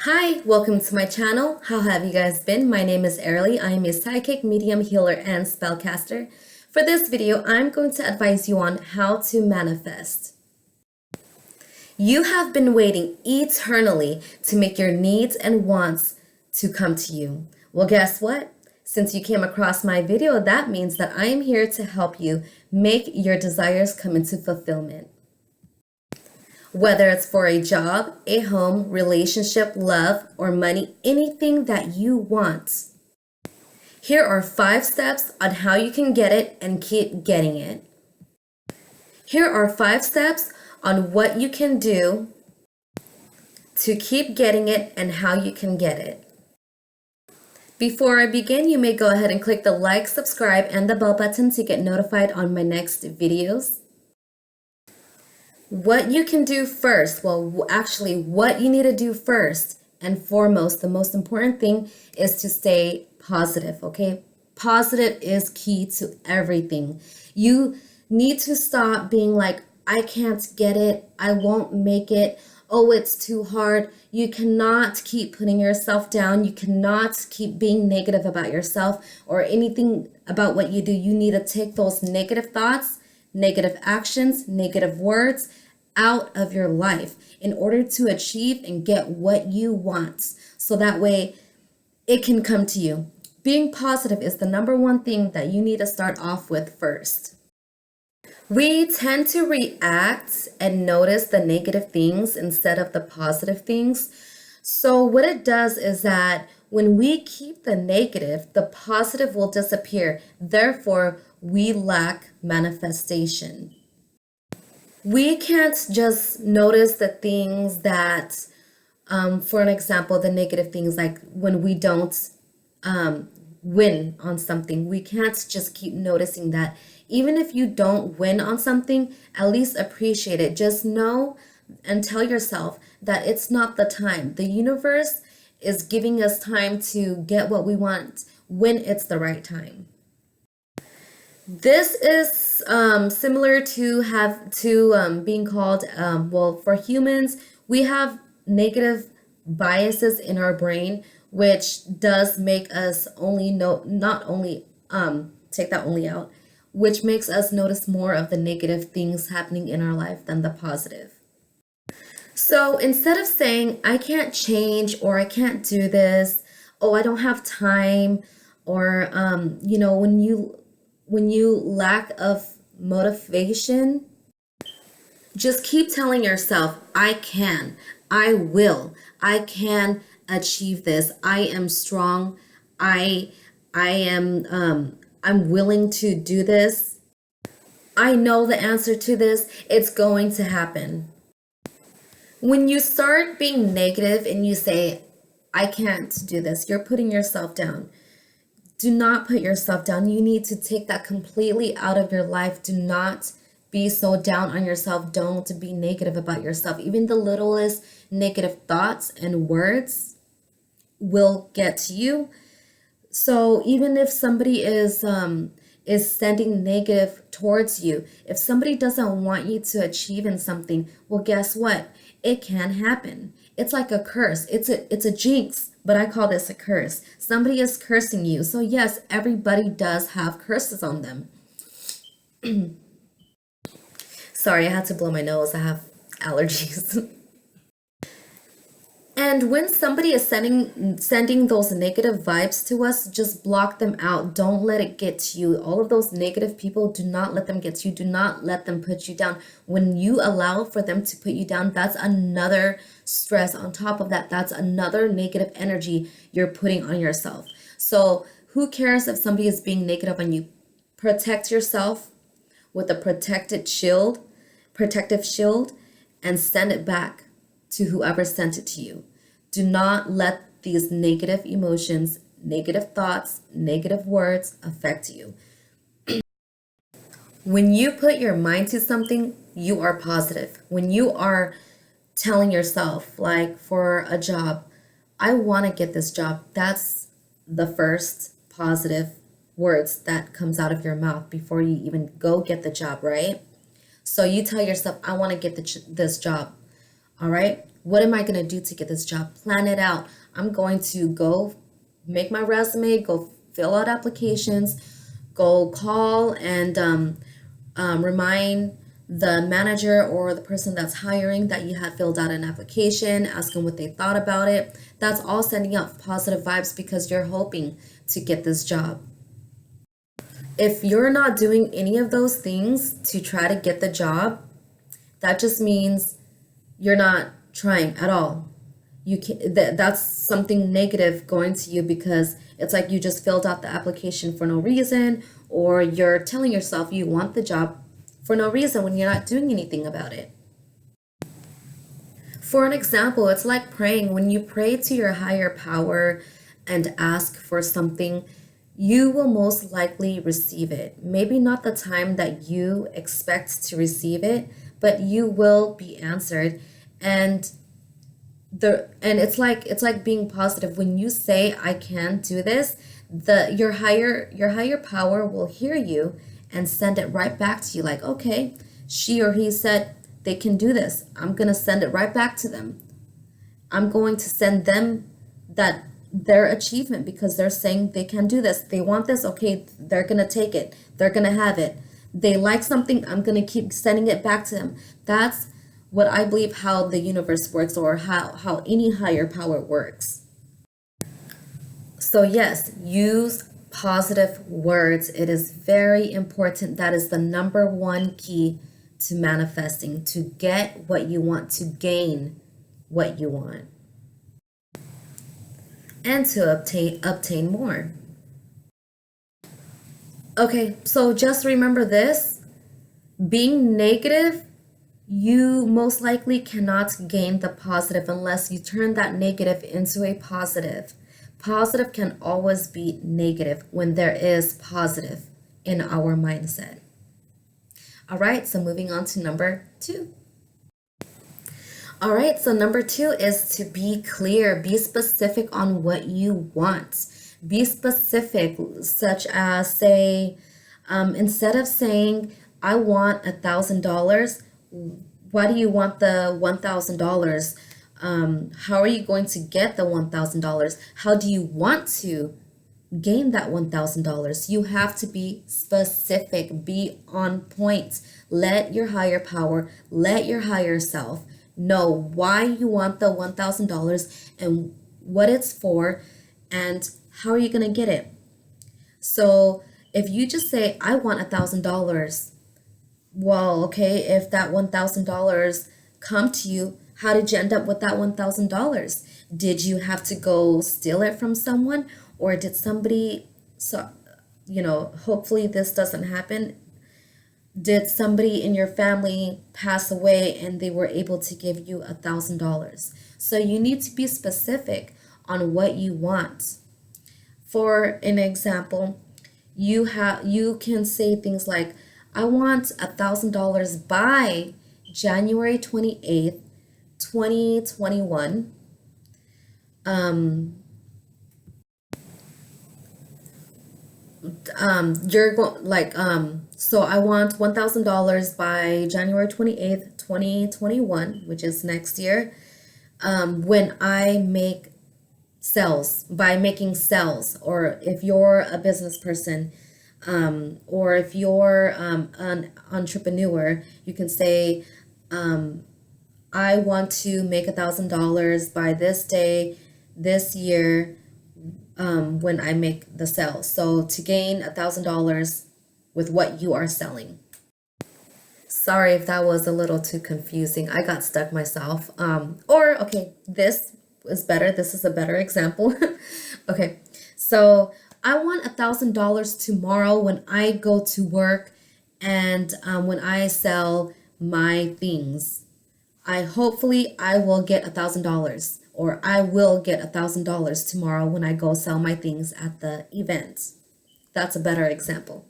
Hi, welcome to my channel. How have you guys been? My name is Airly. I am a psychic, medium, healer, and spellcaster. For this video, I'm going to advise you on how to manifest. You have been waiting eternally to make your needs and wants to come to you. Well, guess what? Since you came across my video, that means that I am here to help you make your desires come into fulfillment. Whether it's for a job, a home, relationship, love, or money, anything that you want. Here are 5 steps on how you can get it and keep getting it. Here are 5 steps on what you can do to keep getting it and how you can get it. Before I begin, you may go ahead and click the like, subscribe, and the bell button to get notified on my next videos. What you can do first, what you need to do first and foremost, the most important thing is to stay positive, okay? Positive is key to everything. You need to stop being like, I can't get it, I won't make it, oh, it's too hard. You cannot keep putting yourself down. You cannot keep being negative about yourself or anything about what you do. You need to take those negative thoughts, negative actions, negative words out of your life in order to achieve and get what you want. So that way it can come to you. Being positive is the number one thing that you need to start off with first. We tend to react and notice the negative things instead of the positive things. So what it does is that when we keep the negative, the positive will disappear. Therefore, we lack manifestation. We can't just notice the things that, for an example, the negative things like when we don't win on something. We can't just keep noticing that. Even if you don't win on something, at least appreciate it. Just know and tell yourself that it's not the time. The universe is giving us time to get what we want when it's the right time. This is similar to being called, for humans, we have negative biases in our brain, which does make us take that only out, which makes us notice more of the negative things happening in our life than the positive. So instead of saying, I can't change, or I can't do this, oh, I don't have time, or, when you lack of motivation, just keep telling yourself, I can, I will, I can achieve this. I am strong. I'm willing to do this. I know the answer to this. It's going to happen. When you start being negative and you say, I can't do this, you're putting yourself down. Do not put yourself down. You need to take that completely out of your life. Do not be so down on yourself. Don't be negative about yourself. Even the littlest negative thoughts and words will get to you. So even if somebody is sending negative towards you, if somebody doesn't want you to achieve in something, well, guess what? It can happen. It's like a curse. It's a jinx, but I call this a curse. Somebody is cursing you. So yes, everybody does have curses on them. Sorry, I had to blow my nose. I have allergies. And when somebody is sending those negative vibes to us, just block them out. Don't let it get to you. All of those negative people, do not let them get to you. Do not let them put you down. When you allow for them to put you down, that's another stress on top of that. That's another negative energy you're putting on yourself. So who cares if somebody is being negative on you? Protect yourself with a protective shield, and send it back to whoever sent it to you. Do not let these negative emotions, negative thoughts, negative words affect you. When you put your mind to something, you are positive. When you are telling yourself, like for a job, I want to get this job, that's the first positive words that comes out of your mouth before you even go get the job, right? So you tell yourself, I want to get this job. All right. What am I going to do to get this job? Plan it out. I'm going to go make my resume, go fill out applications, go call and remind the manager or the person that's hiring that you had filled out an application, ask them what they thought about it. That's all sending out positive vibes because you're hoping to get this job. If you're not doing any of those things to try to get the job, that just means you're not trying at all. You can that's something negative going to you because it's like you just filled out the application for no reason, or you're telling yourself you want the job for no reason when you're not doing anything about it. For an example, it's like praying. When you pray to your higher power and ask for something, you will most likely receive it. Maybe not the time that you expect to receive it, but you will be answered. And it's like being positive. When you say I can do this, your higher power will hear you and send it right back to you, like, okay, she or he said they can do this. I'm going to send it right back to them. I'm going to send them that their achievement because they're saying they can do this. They want this. Okay, they're going to take it. They're going to have it. They like something. I'm going to keep sending it back to them. That's what I believe how the universe works, or how any higher power works. So yes, use positive words. It is very important. That is the number one key to manifesting, to get what you want, to gain what you want, and to obtain more. Okay, so just remember this. Being negative, you most likely cannot gain the positive unless you turn that negative into a positive. Positive can always be negative when there is positive in our mindset. All right, so moving on to number 2. All right, so number 2 is to be clear, be specific on what you want. Be specific, such as say, instead of saying, I want $1,000, why do you want the $1,000? How are you going to get the $1,000? How do you want to gain that $1,000? You have to be specific, be on point. Let your higher power, let your higher self know why you want the $1,000 and what it's for and how are you going to get it. So if you just say, I want $1,000, well, okay, if that $1,000 come to you, how did you end up with that $1,000? Did you have to go steal it from someone, or did somebody, so hopefully this doesn't happen. Did somebody in your family pass away and they were able to give you $1,000? So you need to be specific on what you want. For an example, you can say things like, I want $1,000 by January 28th, 2021. You're going like so I want $1,000 by January 28th, 2021, which is next year. When I make sales, by making sales, or if you're a business person, or if you're an entrepreneur, you can say, I want to make $1,000 by this day, this year, when I make the sale. So to gain $1,000 with what you are selling. Sorry if that was a little too confusing. I got stuck myself. Okay, this is better. This is a better example. Okay, so I want $1,000 tomorrow when I go to work and when I sell my things. Hopefully I will get $1,000, or I will get $1,000 tomorrow when I go sell my things at the event. That's a better example.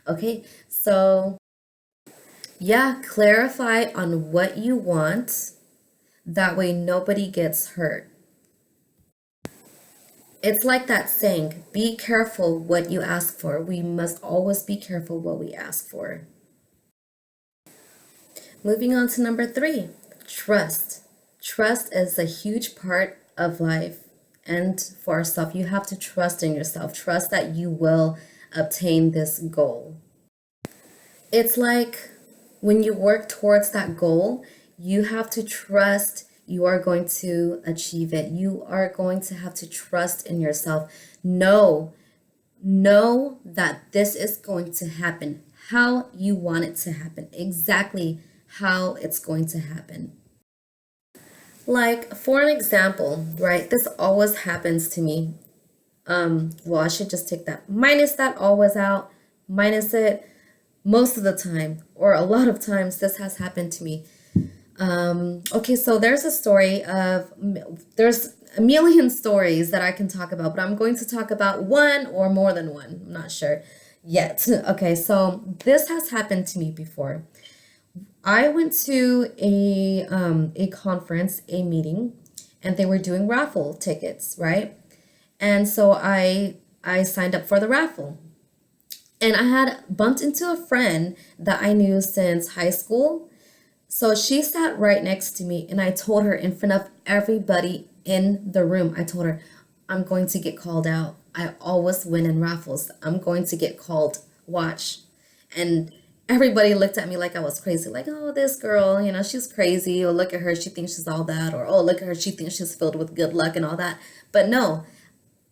Okay, so yeah, clarify on what you want. That way nobody gets hurt. It's like that saying, be careful what you ask for. We must always be careful what we ask for. Moving on to number 3, trust. Trust is a huge part of life. And for ourselves, you have to trust in yourself. Trust that you will obtain this goal. It's like when you work towards that goal, you have to trust you are going to achieve it. You are going to have to trust in yourself. Know that this is going to happen how you want it to happen, exactly how it's going to happen. Like, for an example, right? This always happens to me. Well, I should just take that. Minus that always out. Minus it most of the time, or a lot of times, this has happened to me. Okay, so there's a story of, there's a million stories that I can talk about, but I'm going to talk about one or more than one. I'm not sure yet. Okay, so this has happened to me before. I went to a conference, a meeting, and they were doing raffle tickets, right? And so I signed up for the raffle. And I had bumped into a friend that I knew since high school. So she sat right next to me, and I told her in front of everybody in the room, I told her, I'm going to get called out. I always win in raffles. I'm going to get called. Watch. And everybody looked at me like I was crazy. Like, oh, this girl, she's crazy. Oh, look at her. She thinks she's all that. Or, oh, look at her. She thinks she's filled with good luck and all that. But no,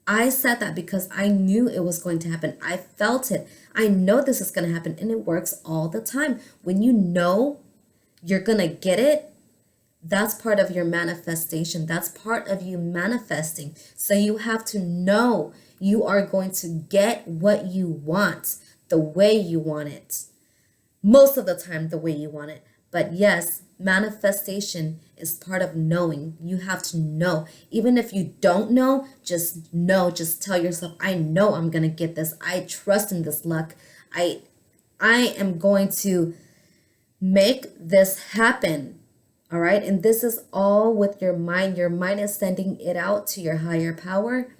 I said that because I knew it was going to happen. I felt it. I know this is going to happen. And it works all the time. When you know you're going to get it, that's part of your manifestation. That's part of you manifesting. So you have to know you are going to get what you want the way you want it. Most of the time, the way you want it. But yes, manifestation is part of knowing. You have to know. Even if you don't know, just know. Just tell yourself, I know I'm going to get this. I trust in this luck. I am going to make this happen. All right. And this is all with your mind. Your mind is sending it out to your higher power,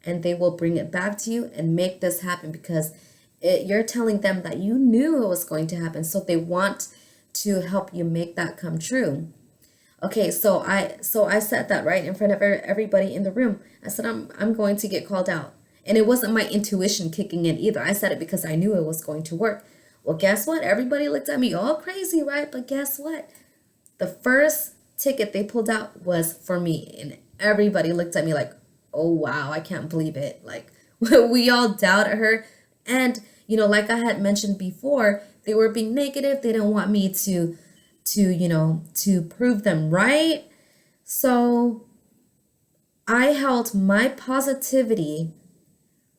and they will bring it back to you and make this happen because you're telling them that you knew it was going to happen. So they want to help you make that come true. Okay. So I said that right in front of everybody in the room. I said, I'm going to get called out. And it wasn't my intuition kicking in either. I said it because I knew it was going to work. Well, guess what? Everybody looked at me all crazy, right? But guess what? The first ticket they pulled out was for me. And everybody looked at me like, oh, wow, I can't believe it. Like, we all doubted her. And, like I had mentioned before, they were being negative. They didn't want me to prove them right. So I held my positivity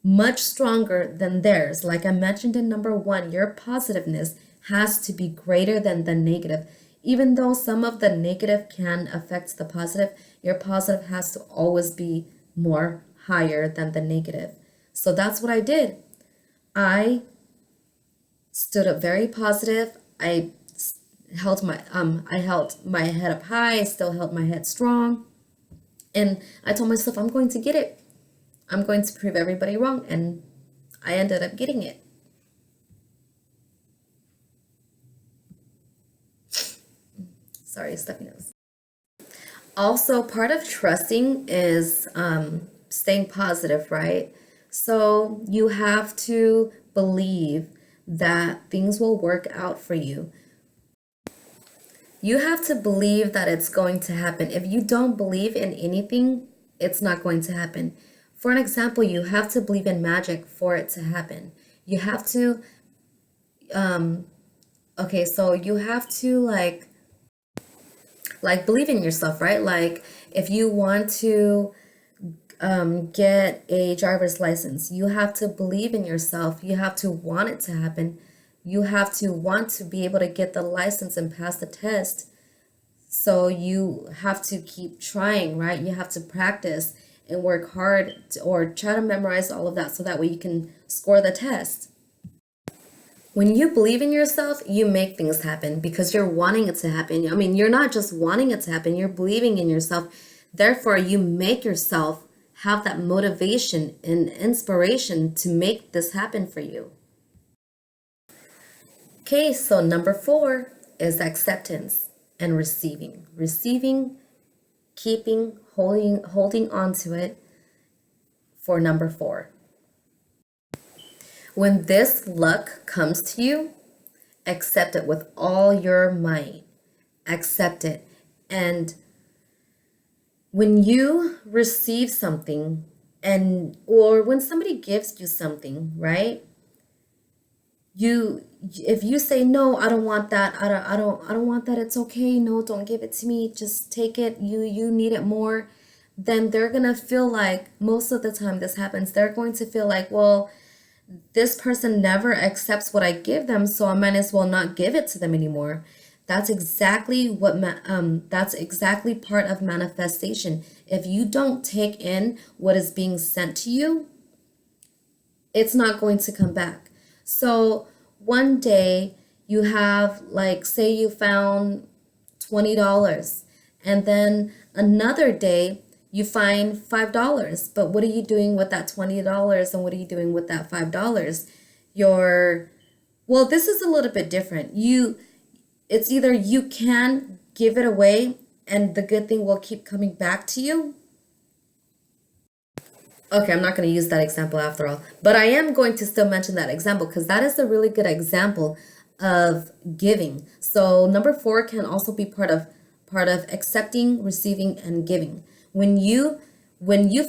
much stronger than theirs. Like I mentioned in number 1, your positiveness has to be greater than the negative. Even though some of the negative can affect the positive, your positive has to always be more higher than the negative. So that's what I did. I stood up very positive. I held my head up high. I still held my head strong. And I told myself, I'm going to get it. I'm going to prove everybody wrong, and I ended up getting it. Sorry, stuffy nose. Also, part of trusting is staying positive, right? So you have to believe that things will work out for you. You have to believe that it's going to happen. If you don't believe in anything, it's not going to happen. For an example, you have to believe in magic for it to happen. You have to, okay, so you have to like believe in yourself, right? Like if you want to get a driver's license, you have to believe in yourself. You have to want it to happen. You have to want to be able to get the license and pass the test. So you have to keep trying, right? You have to practice and work hard or try to memorize all of that so that way you can score the test. When you believe in yourself, you make things happen because you're wanting it to happen. I mean, you're not just wanting it to happen, you're believing in yourself. Therefore, you make yourself have that motivation and inspiration to make this happen for you. Okay, so number 4 is acceptance and receiving. Receiving holding on to it for number 4. When this luck comes to you, accept it with all your might. Accept it. And when you receive something or when somebody gives you something, right? If you say no, I don't want that. I don't want that. It's okay. No, don't give it to me. Just take it. You need it more. Then they're going to feel like, most of the time this happens, they're going to feel like, well, this person never accepts what I give them, so I might as well not give it to them anymore. That's exactly that's exactly part of manifestation. If you don't take in what is being sent to you, it's not going to come back. So one day you have, like, say you found $20, and then another day you find $5. But what are you doing with that $20, and what are you doing with that $5? Well, this is a little bit different. It's either you can give it away and the good thing will keep coming back to you. Okay, I'm not going to use that example after all, but I am going to still mention that example because that is a really good example of giving. So number 4 can also be part of accepting, receiving, and giving. When you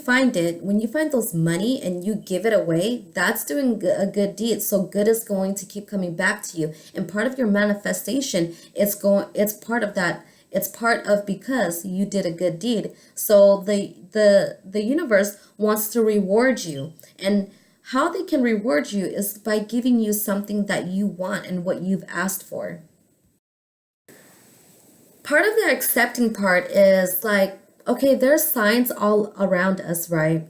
find those money and you give it away, that's doing a good deed. So good is going to keep coming back to you. And part of your manifestation, it's part of that. It's part of because you did a good deed. So the universe wants to reward you. And how they can reward you is by giving you something that you want and what you've asked for. Part of the accepting part is like, okay, there's signs all around us, right?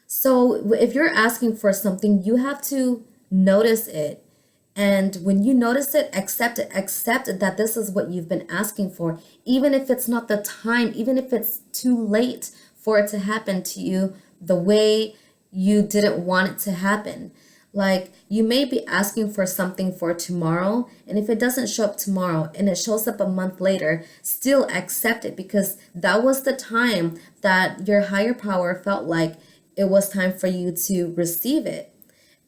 So if you're asking for something, you have to notice it. And when you notice it, accept it. Accept that this is what you've been asking for. Even if it's not the time, even if it's too late for it to happen to you the way you didn't want it to happen. Like, you may be asking for something for tomorrow, and if it doesn't show up tomorrow and it shows up a month later, still accept it because that was the time that your higher power felt like it was time for you to receive it.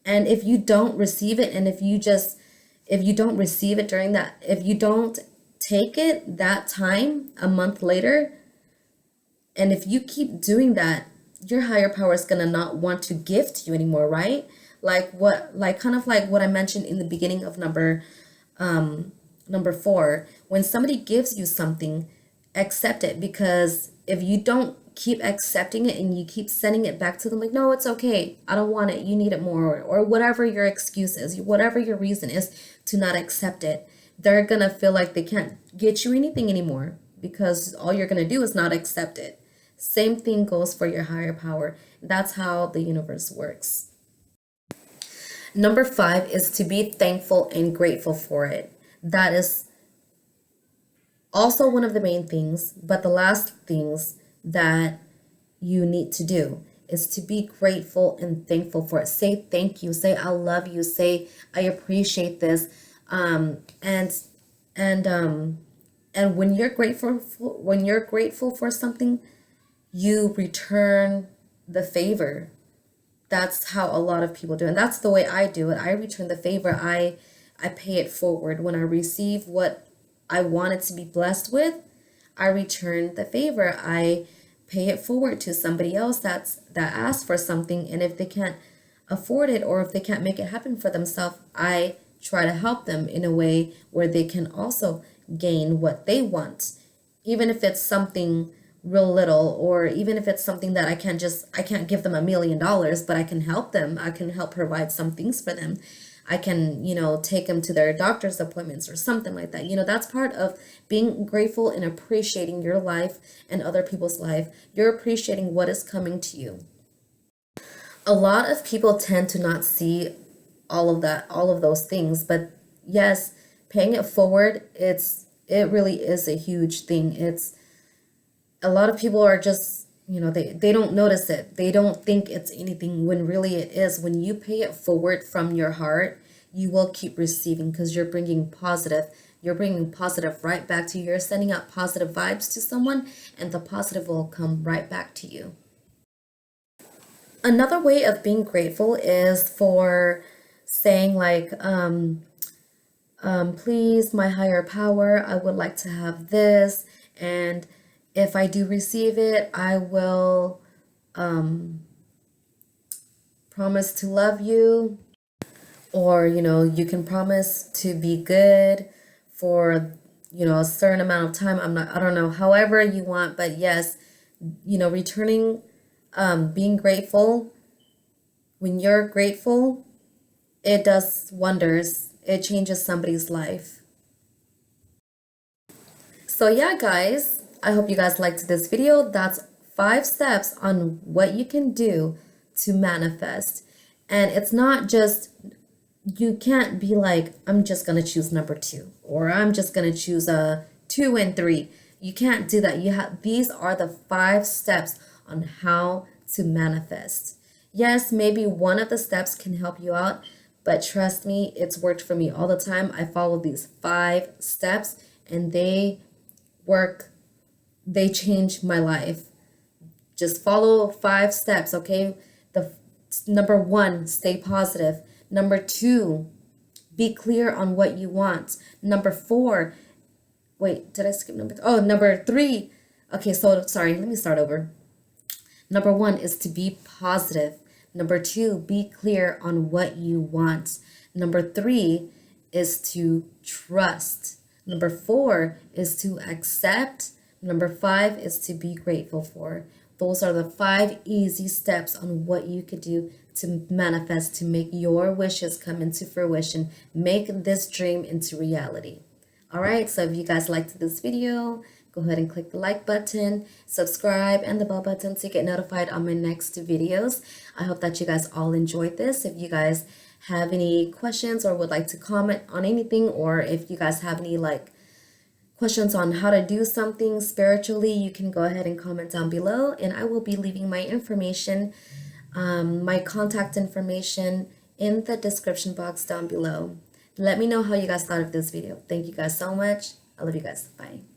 And if you don't receive it, and if you don't receive it during that, if you don't take it that time a month later, and if you keep doing that, your higher power is going to not want to give to you anymore, right? Kind of like what I mentioned in the beginning of number 4. When somebody gives you something, accept it, because if you don't keep accepting it and you keep sending it back to them like, no, it's okay, I don't want it, you need it more, or whatever your excuse is, whatever your reason is to not accept it, they're gonna feel like they can't get you anything anymore because all you're gonna do is not accept it. Same thing goes for your higher power. That's how the universe works. Number 5 is to be thankful and grateful for it. That is also one of the main things, but the last things that you need to do is to be grateful and thankful for it. Say thank you, say I love you, say I appreciate this. And when you're grateful for something, you return the favor. That's how a lot of people do, and that's the way I do it. I return the favor. I pay it forward. When I receive what I wanted to be blessed with, I return the favor. I pay it forward to somebody else that asked for something, and if they can't afford it or if they can't make it happen for themselves, I try to help them in a way where they can also gain what they want, even if it's something real little, or even if it's something that I can't give them $1 million, but I can help them. I can help provide some things for them. I can, take them to their doctor's appointments or something like that. That's part of being grateful and appreciating your life and other people's life. You're appreciating what is coming to you. A lot of people tend to not see all of those things, but yes, paying it forward, it really is a huge thing. A lot of people are just, they don't notice it. They don't think it's anything when really it is. When you pay it forward from your heart, you will keep receiving because you're bringing positive. you're bringing positive right back to you. You're sending out positive vibes to someone, and the positive will come right back to you. Another way of being grateful is for saying like, please, my higher power, I would like to have this, and if I do receive it, I will promise to love you. Or, you can promise to be good for, a certain amount of time. I don't know, however you want, but yes, returning, being grateful. When you're grateful, it does wonders. It changes somebody's life. So yeah, guys, I hope you guys liked this video. That's 5 steps on what you can do to manifest. And it's not just, you can't be like, I'm just going to choose number 2, or I'm just going to choose a 2 and 3. You can't do that. These are the 5 steps on how to manifest. Yes, maybe one of the steps can help you out, but trust me, it's worked for me all the time. I follow these 5 steps and they work. They change my life. Just follow 5 steps, okay? Number 1, stay positive. Number 2, be clear on what you want. Number 4, wait, did I skip number 3? Okay, so sorry, let me start over. Number 1 is to be positive. Number 2, be clear on what you want. Number 3 is to trust. Number 4 is to accept. Number 5 is to be grateful for. Those are the 5 easy steps on what you could do to manifest, to make your wishes come into fruition. Make this dream into reality. All right, so if you guys liked this video, go ahead and click the like button, subscribe, and the bell button to get notified on my next videos. I hope that you guys all enjoyed this. If you guys have any questions or would like to comment on anything, or if you guys have any questions on how to do something spiritually, you can go ahead and comment down below, and I will be leaving my information, my contact information in the description box down below. Let me know how you guys thought of this video. Thank you guys so much. I love you guys. Bye.